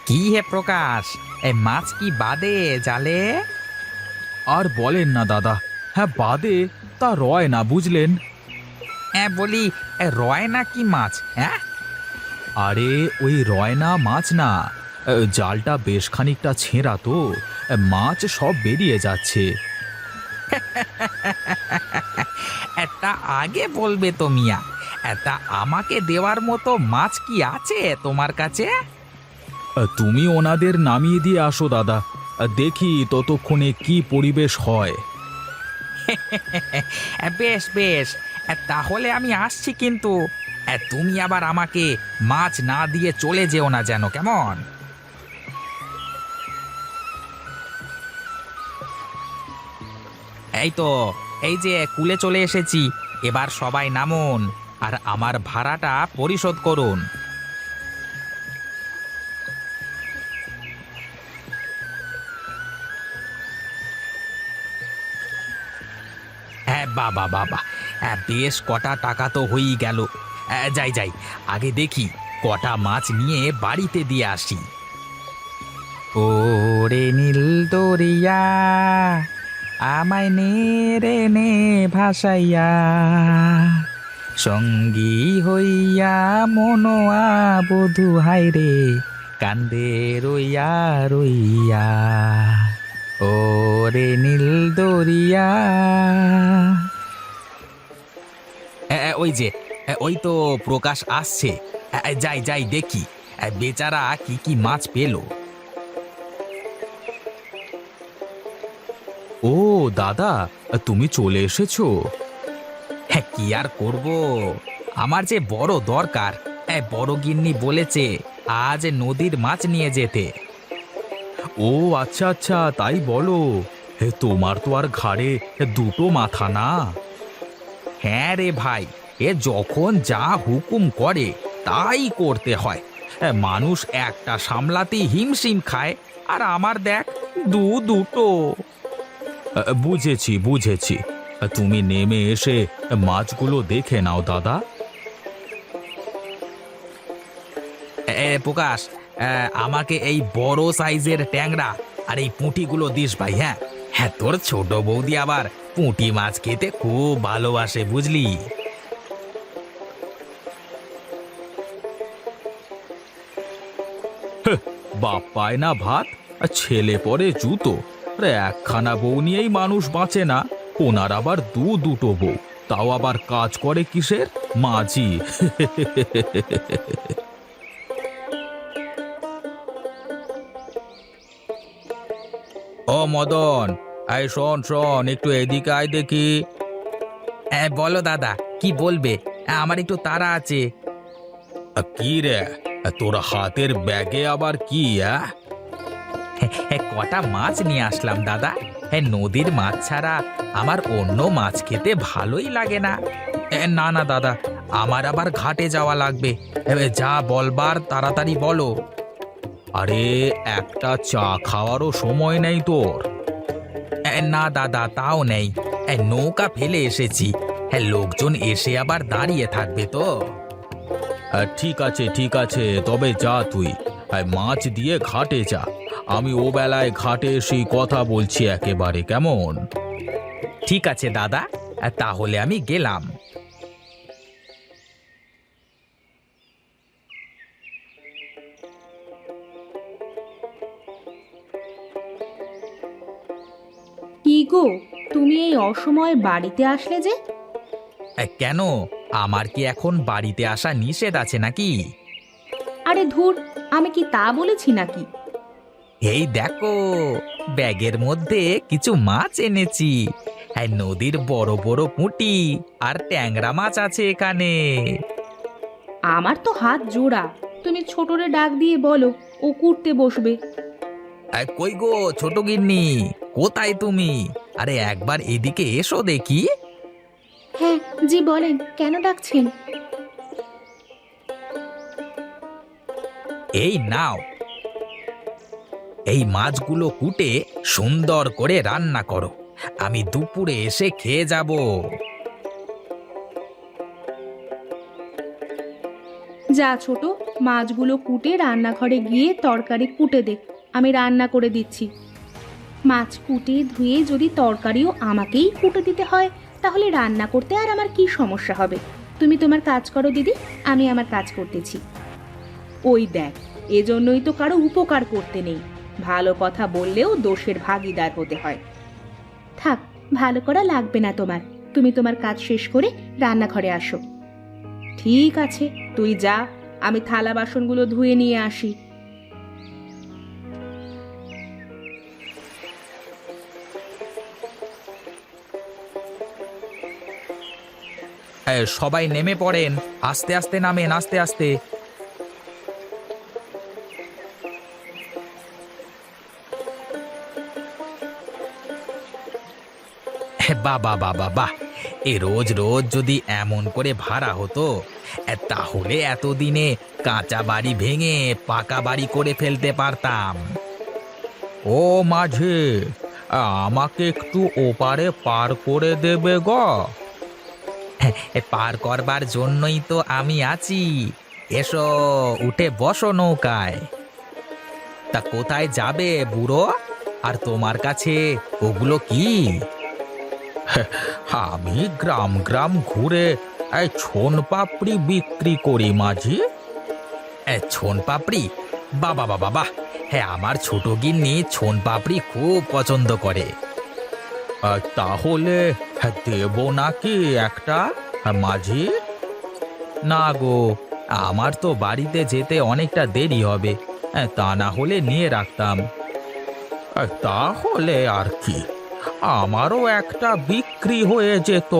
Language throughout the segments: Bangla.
কি হে প্রকাশ, এই মাছ কি বাদে জালে? আর বলেন না দাদা। হ্যাঁ বাদে, তা রয় না বুঝলেন। হ্যাঁ বলি, রয় না কি মাছ? হ্যাঁ, আরে ওই রয়না মাছ না, জালটা বেশ খানিকটা ছেঁড়া তো, মাছ সব বেরিয়ে যাচ্ছে। এটা আগে বলবে তো মিয়া। এটা আমাকে দেওয়ার মতো মাছ কি আছে তোমার কাছে? তুমি ওনাদের নামিয়ে দিয়ে আসো দাদা, দেখি ততক্ষণে কি পরিবেশ হয়। বেশ বেশ, তাহলে আমি আসছি, কিন্তু তুমি আবার আমাকে মাছ না দিয়ে চলে যেও না যেন, কেমন? এই তো, এই যে কুলে চলে এসেছি। এবার সবাই নামুন আর আমার ভাড়াটা পরিশোধ করুন। হ্যাঁ বাবা বাবা, বেশ কটা টাকা তো হয়েই গেল। যাই যাই, আগে দেখি কটা মাছ নিয়ে বাড়িতে দিয়ে আসি। ওরে নীল দরিয়া, আমায় নে রে নে ভাসাইয়া, সঙ্গী হইয়া মনোয়া বধু হাইরে, কান্দে রইয়া রইয়া, ওরে নীল দরিয়া। ওই যে, ওই তো প্রকাশ আসছে। যাই যাই দেখি, বেচারা কি কি মাছ পেলো। ও দাদা, তুমি চলে এসেছো? হ্যাঁ, কি আর করব, আমার যে বড় দরকার। বড় গিন্নি বলেছে আজ নদীর মাছ নিয়ে যেতে। ও আচ্ছা আচ্ছা, তাই বলো। হে তোমার তো আর ঘাড়ে দুটো মাথা না। হ্যাঁ রে ভাই, এ যখন যা হুকুম করে তাই করতে হয়। মানুষ একটা সামলাতেই হিমশিম খায়, আর আমার দেখ দুটো। বুঝেছি বুঝেছি, তুমি নেমে এসে মাছগুলো দেখে নাও দাদা। প্রকাশ, আমাকে এই বড় সাইজের ট্যাংরা আর এই পুঁটিগুলো দিস ভাই। হ্যাঁ হ্যাঁ, তোর ছোট বৌদি আবার পুঁটি মাছ খেতে খুব ভালোবাসে, বুঝলি? বাপ পায় না ভাত, আর ছেলে পরে জুতো। আরে একখানা বউ নিয়েই মানুষ বাঁচে না, ওনার আবার দুটো বউ, তাও আবার কাজ করে কিসের? মাঝি। ও মদন, আয় শোন শোন, একটু এদিকে আয় দেখি। বলো দাদা, কি বলবে? আমার একটু তাড়া আছে। কি রে, তোর হাতের ব্যাগে আবার কি? কটা মাছ নিয়ে আসলাম দাদা। নদীর মাছ ছাড়া আমার অন্য মাছ খেতে ভালোই লাগে না। না না দাদা, আমার আবার ঘাটে যাওয়া লাগবে। যা বলবার তাড়াতাড়ি বলো। আরে একটা চা খাওয়ারও সময় নেই তোর? না দাদা, তাও নেই। নৌকা ফেলে এসেছি। লোকজন এসে আবার দাঁড়িয়ে থাকবে তো। ঠিক আছে ঠিক আছে, তবে যা তুই মাছ দিয়ে ঘাটে যা। আমি ও বেলায় ঘাটে এসে কথা বলছি একেবারে, কেমন? ঠিক আছে দাদা, তাহলে আমি গেলাম। কি গো, তুমি এই অসময়ে বাড়িতে আসলে যে? কেন, আমার কি এখন বাড়িতে আসা নিষেধ আছে নাকি? আরে ধুর, আমি কি তা বলেছি নাকি? এই দেখো, ব্যাগের মধ্যে কিছু মাছ এনেছি। নদীর বড় বড় পুঁটি আর ট্যাংরা মাছ আছে এখানে। আমার তো হাত জোড়া, তুমি ছোটরে ডাক দিয়ে বলো ও কুড়তে বসবে। কই গো ছোট গিন্নি, কোথায় তুমি? আরে একবার এদিকে এসো দেখি। হ্যাঁ জি বলেন, কেন ডাকছেন? এই নাও, এই মাছগুলো কুটে সুন্দর করে রান্না করো, আমি দুপুরে এসে খেয়ে যাব। যা ছোট, মাছগুলো কুটে রান্নাঘরে গিয়ে তরকারি কুটে দে, আমি রান্না করে দিচ্ছি। মাছ কুটে ধুয়ে যদি তরকারিও আমাকেই কুটে দিতে হয়, তাহলে রান্না করতে আর আমার কি সমস্যা হবে? তুমি তোমার কাজ করো দিদি, আমি আমার কাজ করতেছি। ওই দেখ, এজন্যই তো কারো উপকার করতে নেই, ভালো কথা বললেও দোষের ভাগীদার হতে হয়। থাক, ভালো করা লাগবে না তোমার, তুমি তোমার কাজ শেষ করে রান্নাঘরে আসো। ঠিক আছে, তুই যা, আমি থালা বাসনগুলো ধুয়ে নিয়ে আসি। সবাই নেমে পড়েন, আস্তে আস্তে নামেন, আস্তে আস্তে। বাহ বাহ বাহ বাহ বাহ, এ রোজ রোজ যদি এমন করে ভাড়া হতো, তাহলে এতদিনে কাঁচা বাড়ি ভেঙে পাকা বাড়ি করে ফেলতে পারতাম। ও মাঝি, আমাকে একটু ওপারে পার করে দেবে গো? পার করবার জন্যই তো আমি আছি, এসো উঠে বসো নৌকায়। তা কোথায় যাবে বুড়ো? আর তোমার কাছে ওগুলো কি? আমি গ্রাম গ্রাম ঘুরে এই ছোন পাপড়ি বিক্রি করি মাঝি। ছোন পাপড়ি? বাবা বাবা বাহ, হ্যাঁ আমার ছোট গিন্নি ছোন পাপড়ি খুব পছন্দ করে। তাহলে দেব নাকি একটা মাঝি? না গো, আমার তো বাড়িতে যেতে অনেকটা দেরি হবে, তা না হলে নিয়ে রাখতাম। তাহলে আর কি, আমারও একটা বিক্রি হয়ে যেত।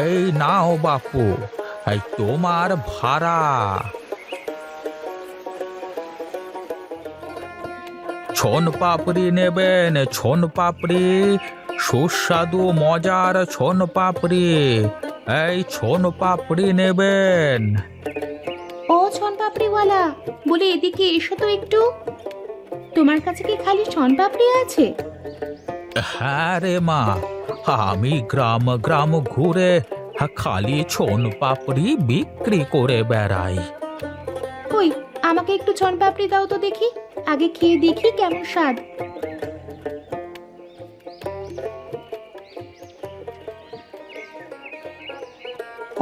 এই নাও বাপু, এই তোমার ভাড়া। ছোন পাপড়ি নেবেন? ছোন পাপড়ি, সুস্বাদু মজার ছোন পাপড়ি। এই ছোন পাপড়ি নেবেন? ও ছনপাপড়িওয়ালা, বলে এদিকে এসো তো একটু। তোমার কাছে কি খালি ছনপাপড়ি আছে? হ্যাঁ রে মা, আমি গ্রাম গ্রাম ঘুরে খালি ছোন পাপড়ি বিক্রি করে বেড়াই। কই, আমাকে একটু ছনপাপড়ি দাও তো দেখি, আগে খেয়ে দেখি কেমন স্বাদ।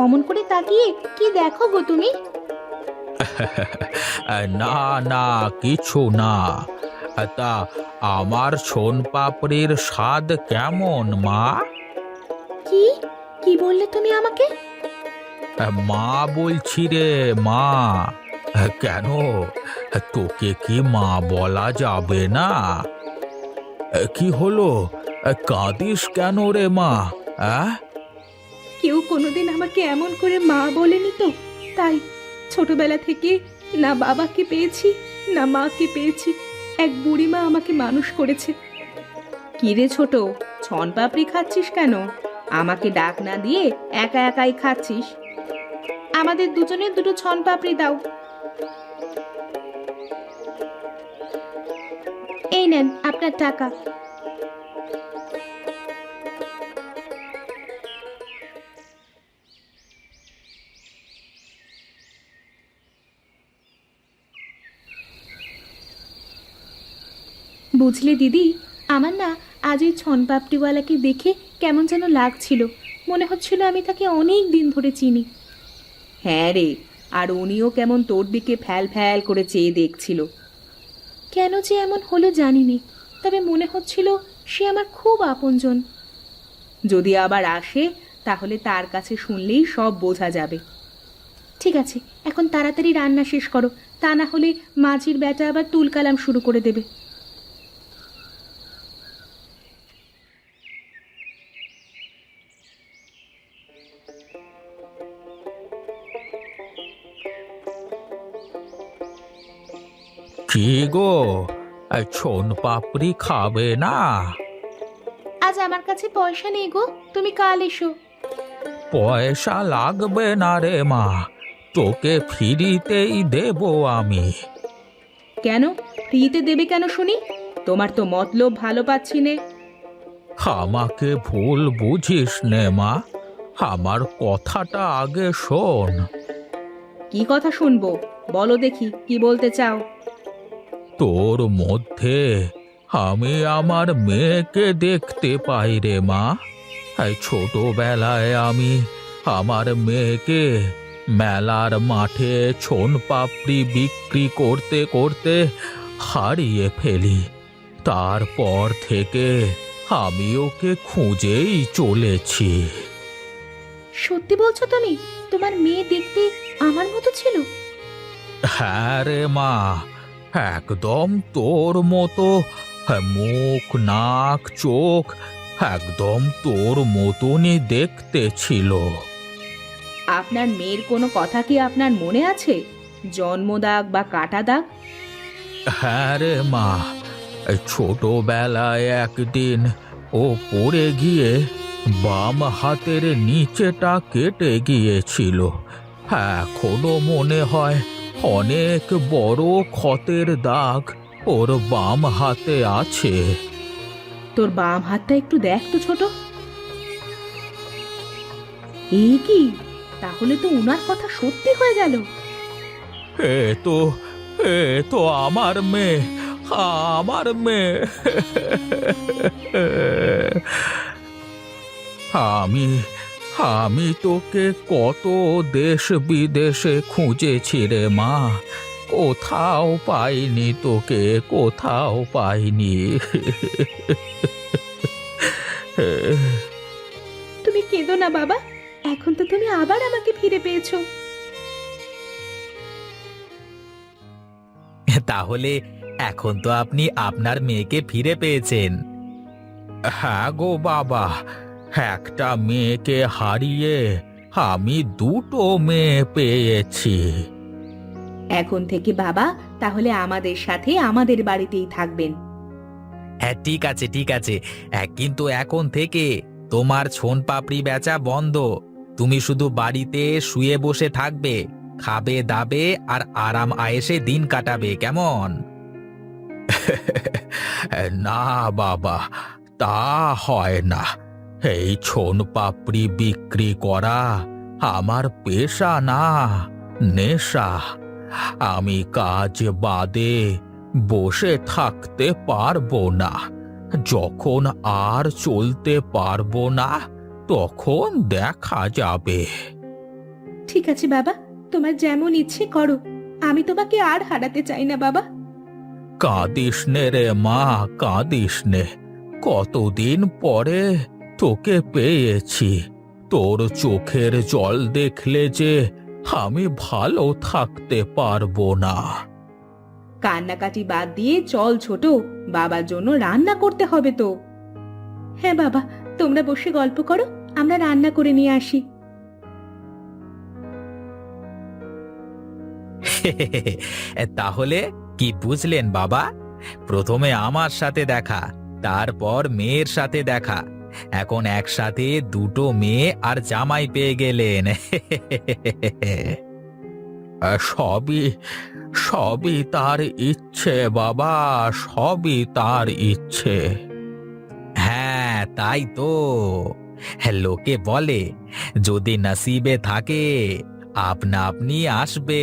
অমন করে তাকিয়ে কি দেখো গো তুমি? না না, কিছু না। তা আমার ছোন পাপড়ির স্বাদ কেমন মা? কি কি বললে তুমি আমাকে? মা বলছি রে মা। কেন, তোকে কি মা বলা যাবে না? কি হলো, কাঁদিস কেন রে মা? কেউ কোনোদিন আমাকে এমন করে মা বলেনি তো, তাই ছোটবেলা থেকে না বাবাকে পেয়েছি না মাকে পেয়েছি, এক বুড়ি মা আমাকে মানুষ করেছে। কি রে ছোট, ছনপাপড়ি খাচ্ছিস কেন? আমাকে ডাক না দিয়ে একা একাই খাচ্ছিস। আমাদের দুজনের দুটো ছনপাপড়ি দাও। এই নেন আপনার টাকা। বুঝলে দিদি, আমার না আজ এই ছনপাপড়িওয়ালাকে দেখে কেমন যেন লাগছিল, মনে হচ্ছিল আমি তাকে অনেক দিন ধরে চিনি। হ্যাঁ রে, আর উনিও কেমন তোর দিকে ফ্যাল ফ্যাল করে চেয়ে দেখছিল। কেন যে এমন হলো জানিনি, তবে মনে হচ্ছিল সে আমার খুব আপনজন। যদি আবার আসে তাহলে তার কাছে শুনলেই সব বোঝা যাবে। ঠিক আছে, এখন তাড়াতাড়ি রান্না শেষ করো, তা না হলে মাঝির বেটা আবার তুলকালাম শুরু করে দেবে। কি গো, ছোন পাপড়ি খাবে না? আজ আমার কাছে পয়সা নেই গো, তুমি কাল এসো। পয়সা লাগবে না রে মা, তোকে ফ্রিতেই দেব আমি। কেন ফ্রিতে দেবে কেন শুনি? তোমার তো মতলব ভালো পাচ্ছি নে। আমাকে ভুল বুঝিস নে মা, আমার কথাটা আগে শোন। কি কথা শুনবো? বলো দেখি কি বলতে চাও। তোর মধ্যে আমি আমার মেয়েকে দেখতে পাই রে মা। এই ছোটবেলায় আমি আমার মেয়েকে মেলার মাঠে ছোন পাপড়ি বিক্রি করতে করতে হারিয়ে ফেলি। তারপর থেকে আমি ওকে খুঁজেই চলেছি। সত্যি বলছো তুমি? তোমার মেয়ে দেখতে আমার মতো ছিল? হ্যাঁ রে মা, একদম তোর মতো। মুখ, নাক, চোখ একদম তোর মতনই দেখতে ছিল। আপনার মেয়ের কোনো কথা কি আপনার মনে আছে? জন্মদাগ বা কাটা দাগ? হ্যাঁ রে মা, এই ছোটবেলায় একদিন ও পড়ে গিয়ে বাম হাতের নিচেটা কেটে গিয়েছিল। এখনো মনে হয় অনেক বড় ক্ষতের দাগ ওর বাম হাতে আছে। তোর বাম হাতটা একটু দেখ তো ছোট। এই কি, তাহলে তো উনার কথা সত্যি হয়ে গেল। এ তো এ তো আমার মেয়ে, আমার মেয়ে। আমি আমি তোকে কত দেশ বিদেশে খুঁজেছি রে মা, কোথাও পাইনি তোকে, কোথাও পাইনি। তুমি কেঁদো না বাবা, এখন তো তুমি আবার আমাকে ফিরে পেয়েছো। তাহলে এখন তো আপনি আপনার মেয়েকে ফিরে পেয়েছেন। হ্যাঁ গো বাবা, একটা মেয়েকে হারিয়ে আমি দুটো মেয়ে পেয়েছি। এখন থেকে বাবা তাহলে আমাদের সাথে আমাদের বাড়িতেই থাকবেন। হ্যাঁ ঠিক আছে ঠিক আছে, কিন্তু এখন থেকে তোমার ছোন পাপড়ি বেচা বন্ধ। তুমি শুধু বাড়িতে শুয়ে বসে থাকবে, খাবে দাবে আর আরাম আয়েশে দিন কাটাবে, কেমন? না বাবা, তা হয় না। এই ছোন পাপড়ি বিক্রি করা আমার পেশা না, নেশা। আমি কাজ বাদে বসে থাকতে পারবো না। যখন আর চলতে পারবো না তখন দেখা যাবে। ঠিক আছে বাবা, তোমার যেমন ইচ্ছে করো, আমি তোমাকে আর হারাতে চাই না বাবা। কাঁদিস নে রে মা, কাঁদিস নে। কতদিন পরে তোকে পেয়েছি। তোর চোখের জল দেখলে যে আমি ভালো থাকতে পারবো না। কান্নাকাটি বাদ দিয়ে চল ছোট, বাবার জন্য রান্না করতে হবে তো। হ্যাঁ বাবা, তোমরা বসে গল্প করো, আমরা রান্না করে নিয়ে আসি। তাহলে কি বুঝলেন বাবা? প্রথমে আমার সাথে দেখা, তারপর মেয়ের সাথে দেখা, এখন একসাথে দুটো মেয়ে আর জামাই পেয়ে গেলেন। সবই সবই তার ইচ্ছে বাবা, সবই তার ইচ্ছে। হ্যাঁ তাই তো, লোকে বলে যদি নসিবে থাকে আপনা আপনি আসবে।